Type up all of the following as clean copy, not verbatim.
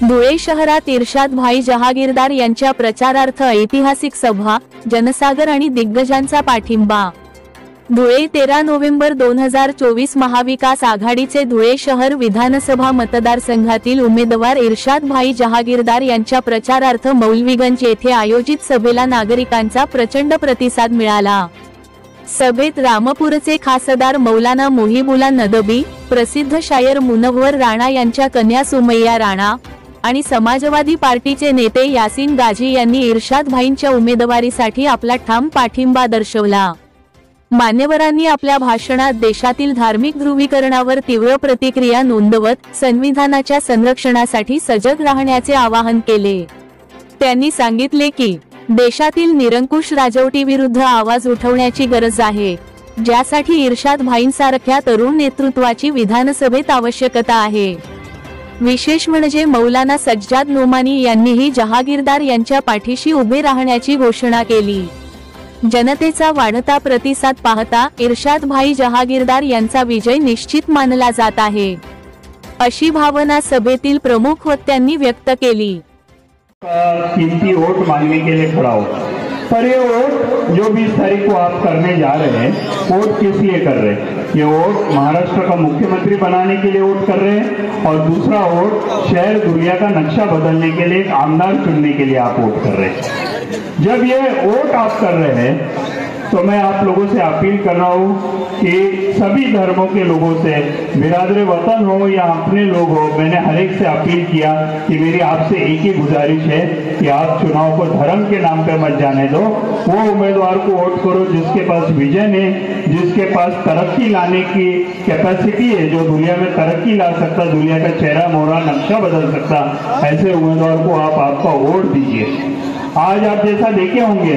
धुळे शहरात इर्शाद भाई जहागीरदार यांच्या प्रचारार्थ ऐतिहासिक सभा, जनसागर आणि दिग्गजांचा पाठिंबा। धुळे 13 नोव्हेंबर 2024 महाविकास आघाडीचे धुळे शहर विधानसभा मतदारसंघातील उमेदवार इर्शाद भाई जहागीरदार यांच्या प्रचारार्थ मौलवीगंज येथे आयोजित सभेला नागरिकांचा प्रचंड प्रतिसाद मिळाला। सभेत रामपूरचे खासदार मौलाना मुहिबुल्ला नदवी, प्रसिद्ध शायर मुनव्वर राणा यांच्या कन्या सुमैया राणा आणि समाजवादी पार्टीचे नेते यासीन गाझी यांनी इर्शाद भाईंच्या उमेदवारीसाठी आपला ठाम पाठिंबा दर्शवला। मान्यवरांनी आपल्या भाषणात देशातील धार्मिक ध्रुवीकरणावर तीव्र प्रतिक्रिया नोंदवत संविधानाच्या संरक्षणासाठी सजग राहण्याचे आवाहन केले। त्यांनी सांगितले की देशातील निरंकुश राजवटीविरुद्ध आवाज उठवण्याची गरज आहे, ज्यासाठी इर्शाद भाईंसारख्या तरुण नेतृत्वाची विधानसभेत आवश्यकता आहे। विशेष म्हणजे मौलाना सज्जाद नोमानी यांनीही जहागीरदार यांच्या पाठीशी उभे राहण्याची घोषणा केली। जनतेचा वाढता प्रतिसाद पाहता इर्शाद भाई जहागीरदार यांचा विजय निश्चित मानला जात आहे, अशी भावना सभेतील प्रमुख वक्त्यांनी व्यक्त केली। कीमती वोट मांगने के लिए खड़ा हो, पर ये वोट जो 20 तारीख को आप करने जा रहे हैं, वोट किस लिए कर रहे हैं? ये वोट महाराष्ट्र का मुख्यमंत्री बनाने के लिए वोट कर रहे हैं और दूसरा वोट शहर दुनिया का नक्शा बदलने के लिए एक आमदार चुनने के लिए आप वोट कर रहे हैं। जब ये वोट आप कर रहे हैं तो मैं आप लोगों से अपील कर रहा हूँ कि सभी धर्मों के लोगों से, बिरादर वतन हो या अपने लोग हो, मैंने हर एक से अपील किया कि मेरी आपसे एक ही गुजारिश है कि आप चुनाव को धर्म के नाम पे मत जाने दो। वो उम्मीदवार को वोट करो जिसके पास विजन है, जिसके पास तरक्की लाने की कैपेसिटी है, जो दुनिया में तरक्की ला सकता, दुनिया का चेहरा मोहरा नक्शा बदल सकता, ऐसे उम्मीदवार को आप आपका वोट दीजिए। आज आप जैसा देखे होंगे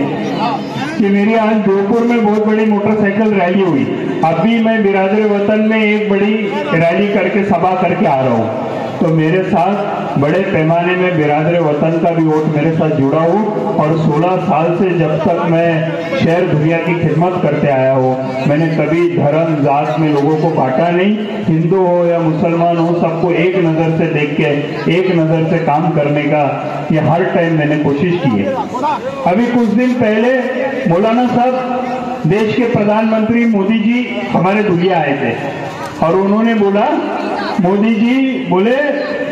कि मेरी आज जोधपुर में बहुत बड़ी मोटरसाइकिल रैली हुई। अभी मैं बिरादर वतन में एक बड़ी रैली करके सभा करके आ रहा हूँ, तो मेरे साथ बड़े पैमाने में बिरादर वतन का भी वोट मेरे साथ जुड़ा हूँ। और 16 साल से जब तक मैं शहर दुनिया की खिदमत करते आया हूँ, मैंने कभी धर्म जात में लोगों को बांटा नहीं। हिंदू हो या मुसलमान हो, सबको एक नज़र से देख के, एक नज़र से काम करने का ये हर टाइम मैंने कोशिश की है। अभी कुछ दिन पहले मौलाना साहब, देश के प्रधानमंत्री मोदी जी हमारे दुलिया आए थे और उन्होंने बोला, मोदी जी बोले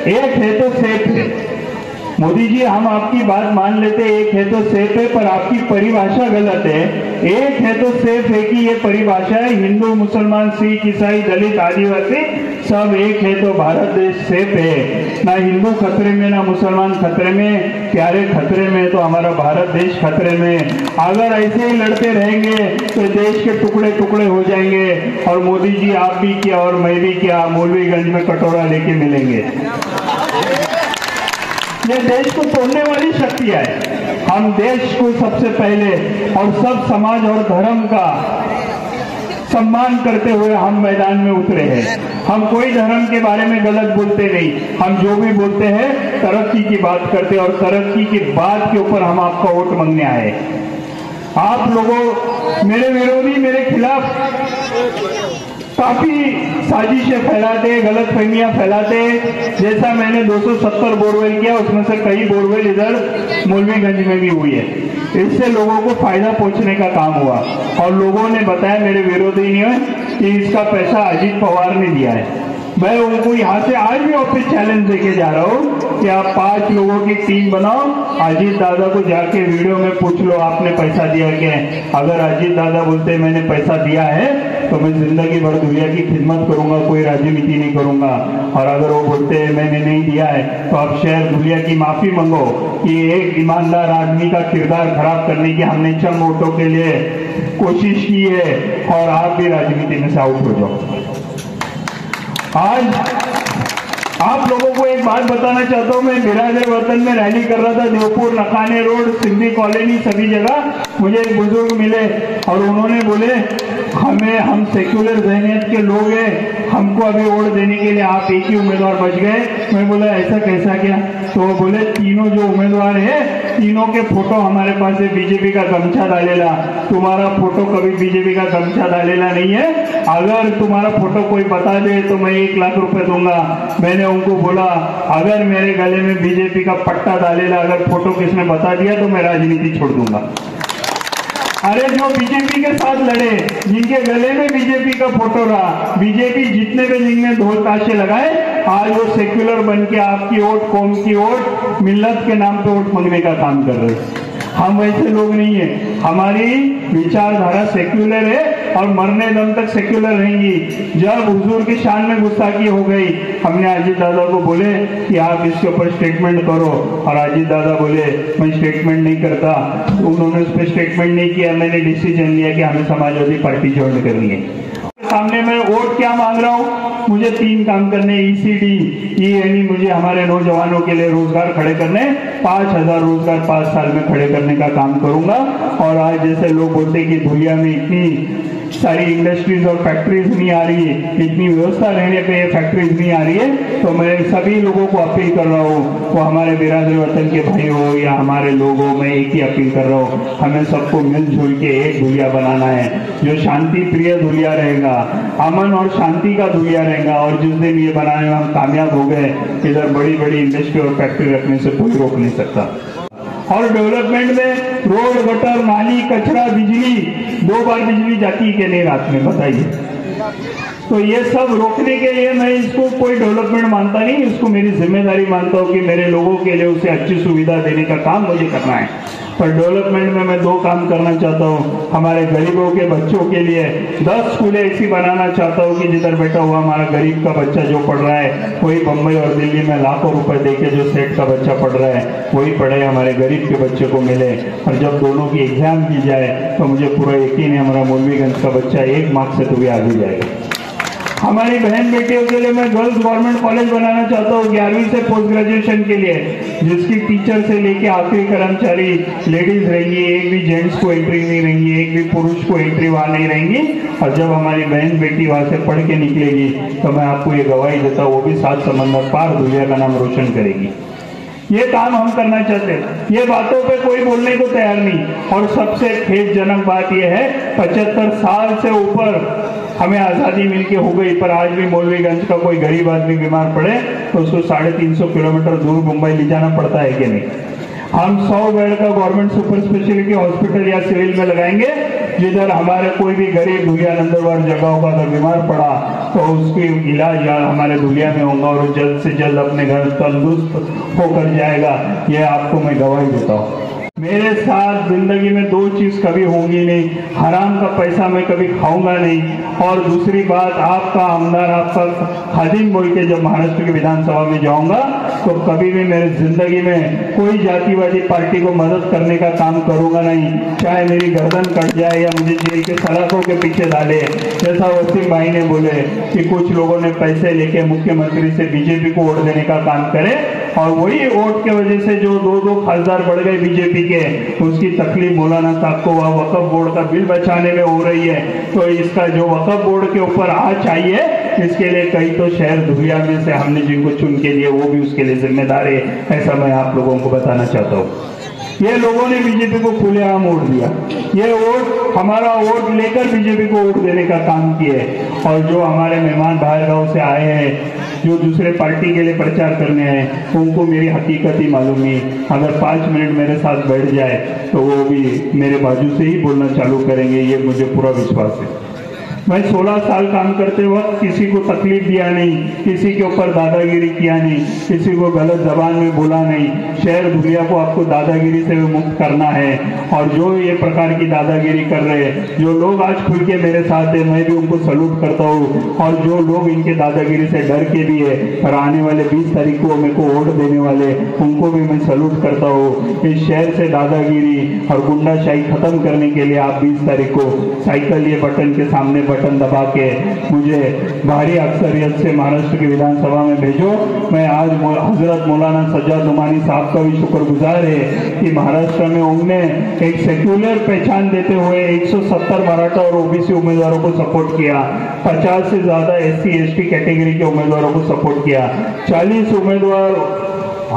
एक है तो सेफ है। मोदी जी हम आपकी बात मान लेते, एक है तो सेफ है, पर आपकी परिभाषा गलत है। एक है तो सेफ है कि ये परिभाषा है हिंदू मुसलमान सिख ईसाई दलित आदिवासी सब एक है तो भारत देश सेफ है। ना हिंदू खतरे में, ना मुसलमान खतरे में, प्यारे खतरे में तो हमारा भारत देश खतरे में। अगर ऐसे ही लड़ते रहेंगे तो देश के टुकड़े टुकड़े हो जाएंगे और मोदी जी आप भी क्या और मैं भी क्या मौलवीगंज में कटोरा लेके मिलेंगे। ये देश को तोड़ने वाली शक्तियां है। हम देश को सबसे पहले और सब समाज और धर्म का सम्मान करते हुए हम मैदान में उतरे हैं। हम कोई धर्म के बारे में गलत बोलते नहीं, हम जो भी बोलते हैं तरक्की की बात करते हैं और तरक्की की बात के ऊपर हम आपका वोट मांगने आए। आप लोगों, मेरे विरोधी मेरे खिलाफ काफी साजिशें फैलाते, गलत फहमियां फैलाते। जैसा मैंने 270 बोरवेल किया, उसमें से कई बोरवेल इधर मौलवीगंज में भी हुई है। इससे लोगों को फायदा पहुंचने का काम हुआ और लोगों ने बताया, मेरे विरोधी ने, कि इसका पैसा अजीत पवार ने दिया है। मैं उनको यहाँ से आज भी ऑफिस चैलेंज देके जा रहा हूँ कि आप 5 लोगों की टीम बनाओ, अजीत दादा को जाके वीडियो में पूछ लो आपने पैसा दिया क्या। अगर अजीत दादा बोलते मैंने पैसा दिया है तो मैं जिंदगी भर दुनिया की खिदमत करूंगा, कोई राजनीति नहीं करूंगा। और अगर वो बोलते हैं मैंने नहीं दिया है तो आप शहर दुनिया की माफी मांगो कि एक ईमानदार आदमी का किरदार खराब करने की हमने चंद वोटों के लिए कोशिश की है और आप भी राजनीति में से आउट हो जाओ। आज आप लोगों को एक बात बताना चाहता हूं, मैं बिरादर वतन में रैली कर रहा था, देवपुर, नकाने रोड, सिंधी कॉलोनी, सभी जगह मुझे एक बुजुर्ग मिले और उन्होंने बोले हम सेक्युलर जहनियत के लोग हैं, हमको अभी वोट देने के लिए आप एक ही उम्मीदवार बच गए। मैं बोला ऐसा कैसा क्या? तो वो बोले तीनों जो उम्मीदवार है तीनों के फोटो हमारे पास है, बीजेपी का गमछा डालेला, तुम्हारा फोटो कभी बीजेपी का गमछा डालेला नहीं है, अगर तुम्हारा फोटो कोई बता दे तो मैं 1 लाख रुपए दूंगा। मैंने उनको बोला अगर मेरे गले में बीजेपी का पट्टा डालेला, अगर फोटो किसने बता दिया तो मैं राजनीति छोड़ दूंगा। अरे जो बीजेपी के साथ लड़े, जिनके गले में बीजेपी का फोटो रहा, बीजेपी जितने भी जिनने ढोल ताशे लगाए, आज वो सेक्युलर बन के आपकी वोट, कौम की वोट, मिल्लत के नाम पे वोट मांगने का काम कर रहे हैं। हम वैसे लोग नहीं है, हमारी विचारधारा सेक्युलर है और मरने दम तक सेक्युलर रहेंगी। जब हुजूर की शान में गुस्ताखी हो गई, हमने अजीत दादा को बोले कि आप इसके ऊपर स्टेटमेंट करो, और अजीत दादा बोले मैं स्टेटमेंट नहीं करता। उन्होंने उस पर स्टेटमेंट नहीं किया। मैंने डिसीजन लिया कि हमें समाजवादी पार्टी ज्वाइन करनी है। सामने मैं वोट क्या मांग रहा हूँ? मुझे 3 काम करने, ECD यानी मुझे हमारे नौजवानों के लिए रोजगार खड़े करने, 5000 रोजगार 5 साल में खड़े करने का काम करूंगा। और आज जैसे लोग बोलते कि धुलिया में इतनी सारी इंडस्ट्रीज और फैक्ट्रीज नहीं आ रही है, इतनी व्यवस्था रहने पे ये फैक्ट्रीज नहीं आ रही है, तो मैं सभी लोगों को अपील कर रहा हूँ, वो हमारे बिरादर वतन के भाई हो या हमारे लोग हो, मैं एक ही अपील कर रहा हूँ, हमें सबको मिलजुल के एक धुलिया बनाना है जो शांति प्रिय धुलिया रहेगा, अमन और शांति का धुलिया रहेगा। और जिस दिन ये बनाने में हम कामयाब हो गए, इधर बड़ी बड़ी इंडस्ट्री और फैक्ट्री रखने से कोई रोक नहीं सकता। और डेवलपमेंट में रोड, गटर, नाली, कचरा, बिजली, 2 बार बिजली जाती है कि नहीं रात में, बताइए। तो ये सब रोकने के लिए मैं इसको कोई डेवलपमेंट मानता नहीं, इसको मेरी जिम्मेदारी मानता हूँ कि मेरे लोगों के लिए उसे अच्छी सुविधा देने का काम मुझे करना है। पर डेवलपमेंट में मैं 2 काम करना चाहता हूँ। हमारे गरीबों के बच्चों के लिए 10 स्कूलें ऐसी बनाना चाहता हूँ कि जिधर बैठा हुआ हमारा गरीब का बच्चा जो पढ़ रहा है, वही बम्बई और दिल्ली में लाखों रुपए देके जो सेठ का बच्चा पढ़ रहा है, वही पढ़े हमारे गरीब के बच्चे को मिले। और जब दोनों की एग्जाम की जाए तो मुझे पूरा यकीन है हमारा मौलवीगंज का बच्चा 1 मार्क्स से तो भी आगे जाएगा। हमारी बहन बेटियों के लिए मैं गर्ल्स गवर्नमेंट कॉलेज बनाना चाहता हूँ 11वीं से पोस्ट ग्रेजुएशन के लिए, जिसकी टीचर से लेके आखिरी कर्मचारी लेडीज रहेंगी, एक भी जेंट्स को एंट्री नहीं रहेंगी, एक भी पुरुष को एंट्री वहां नहीं रहेंगी। और जब हमारी बहन बेटी वहां से पढ़ के निकलेगी तो मैं आपको ये गवाही देता हूँ, वो भी 7 समंदर पार दुनिया का नाम रोशन करेगी। ये काम हम करना चाहते हैं, ये बातों पे कोई बोलने को तैयार नहीं। और सबसे खेदजनक बात यह है, 75 साल से ऊपर हमें आज़ादी मिलके हो गई, पर आज भी मौलवीगंज का कोई गरीब आदमी बीमार पड़े तो उसको 350 किलोमीटर दूर मुंबई ले जाना पड़ता है कि नहीं? हम 100 बेड का गवर्नमेंट सुपर स्पेशलिटी हॉस्पिटल या सिविल में लगाएंगे, जिधर हमारे कोई भी गरीब धुलिया नंदरबार जगहों का अगर बीमार पड़ा तो उसकी इलाज हमारे धुलिया में होगा और जल्द से जल्द अपने घर तंदुरुस्त होकर जाएगा। ये आपको मैं गवाही देता हूँ। मेरे साथ जिंदगी में 2 चीज कभी होंगी नहीं, हराम का पैसा मैं कभी खाऊंगा नहीं, और दूसरी बात आपका आमदार, आपका खादिम बोल के जब महाराष्ट्र की विधानसभा में जाऊंगा तो कभी भी मेरे जिंदगी में कोई जातिवादी पार्टी को मदद करने का काम करूंगा नहीं, चाहे मेरी गर्दन कट जाए या मुझे जेल के सलाखों के पीछे डाले। जैसा वसीम भाई ने बोले कि कुछ लोगों ने पैसे लेके मुख्यमंत्री से बीजेपी को वोट देने का काम करे, और वही वोट के वजह से जो 2 खासदार बढ़ गए बीजेपी के, उसकी तकलीफ मौलाना साहब को वह वक्फ बोर्ड का बिल बचाने में हो रही है। तो इसका जो वक्फ बोर्ड के ऊपर आज चाहिए, इसके लिए कई तो शहर धुलिया में से हमने जिनको चुन के लिए वो भी उसके लिए जिम्मेदार है, ऐसा मैं आप लोगों को बताना चाहता हूँ। ये लोगों ने बीजेपी को खुलेआम वोट दिया, ये वोट हमारा वोट लेकर बीजेपी को वोट देने का काम किए। और जो हमारे मेहमान बाहर गांव से आए हैं, जो दूसरे पार्टी के लिए प्रचार करने आए, उनको मेरी हकीकत ही मालूम नहीं। अगर 5 मिनट मेरे साथ बैठ जाए तो वो भी मेरे बाजू से ही बोलना चालू करेंगे, ये मुझे पूरा विश्वास है। मैं 16 साल काम करते वक्त किसी को तकलीफ दिया नहीं, किसी के ऊपर दादागिरी किया नहीं, किसी को गलत जबान में बोला नहीं। शहर धुलिया को आपको दादागिरी से मुक्त करना है, और जो ये प्रकार की दादागिरी कर रहे हैं, जो लोग आज खुल के मेरे साथ है, मैं भी उनको सलूट करता हूँ। और जो लोग इनके दादागिरी से डर के भी है और आने वाले 20 तारीख को मेरे को वोट देने वाले, उनको भी मैं सलूट करता हूँ। इस शहर से दादागिरी और गुंडाशाही खत्म करने के लिए आप 20 तारीख को साइकिल ये बटन के सामने बटन दबा के मुझे भारी अक्सरियत से महाराष्ट्र की विधानसभा में भेजो। मैं आज हजरत मौलाना सज्जाद नुमानी साहब का भी शुक्रगुजार है कि महाराष्ट्र में उन्होंने एक सेक्युलर पहचान देते हुए 170 मराठा और ओबीसी उम्मीदवारों को सपोर्ट किया, 50 से ज्यादा SC ST कैटेगरी के उम्मीदवारों को सपोर्ट किया, 40 उम्मीदवार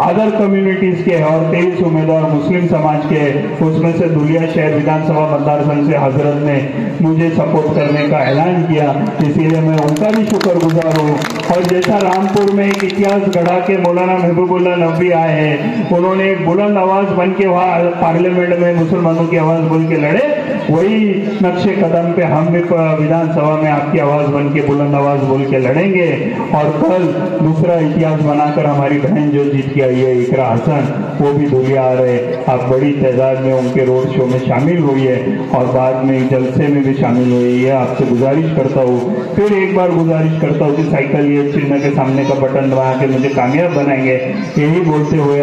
अदर कम्युनिटीज के और 23 उम्मीदवार मुस्लिम समाज के, उसमें से धुलिया शहर विधानसभा मतदार संघ से हजरत ने मुझे सपोर्ट करने का ऐलान किया, इसीलिए मैं उनका भी शुक्रगुजार हूँ। और जैसा रामपुर में एक इतिहास गढ़ा के मौलाना महबूबुल्लाह नबी आए हैं, उन्होंने एक बुलंद आवाज बन के वहाँ पार्लियामेंट में मुसलमानों की आवाज बोल के लड़े, वही नक्शे कदम पे हम भी विधानसभा में आपकी आवाज बन के बुलंद आवाज बोल के लड़ेंगे। और कल दूसरा इतिहास बनाकर हमारी बहन जो जीत के आई है इकरा हसन, वो भी धुलिया आ रहे, आप बड़ी तादाद में उनके रोड शो में शामिल हुई है और बाद में जलसे में भी शामिल हुई है। आपसे गुजारिश करता हूँ, फिर एक बार गुजारिश करता हूँ कि साइकिल ये चिन्ह के सामने का बटन दबा के मुझे कामयाब बनाएंगे, यही बोलते हुए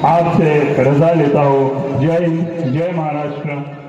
आपसे रजा लेता हूँ। जय हिंद, जय महाराष्ट्र।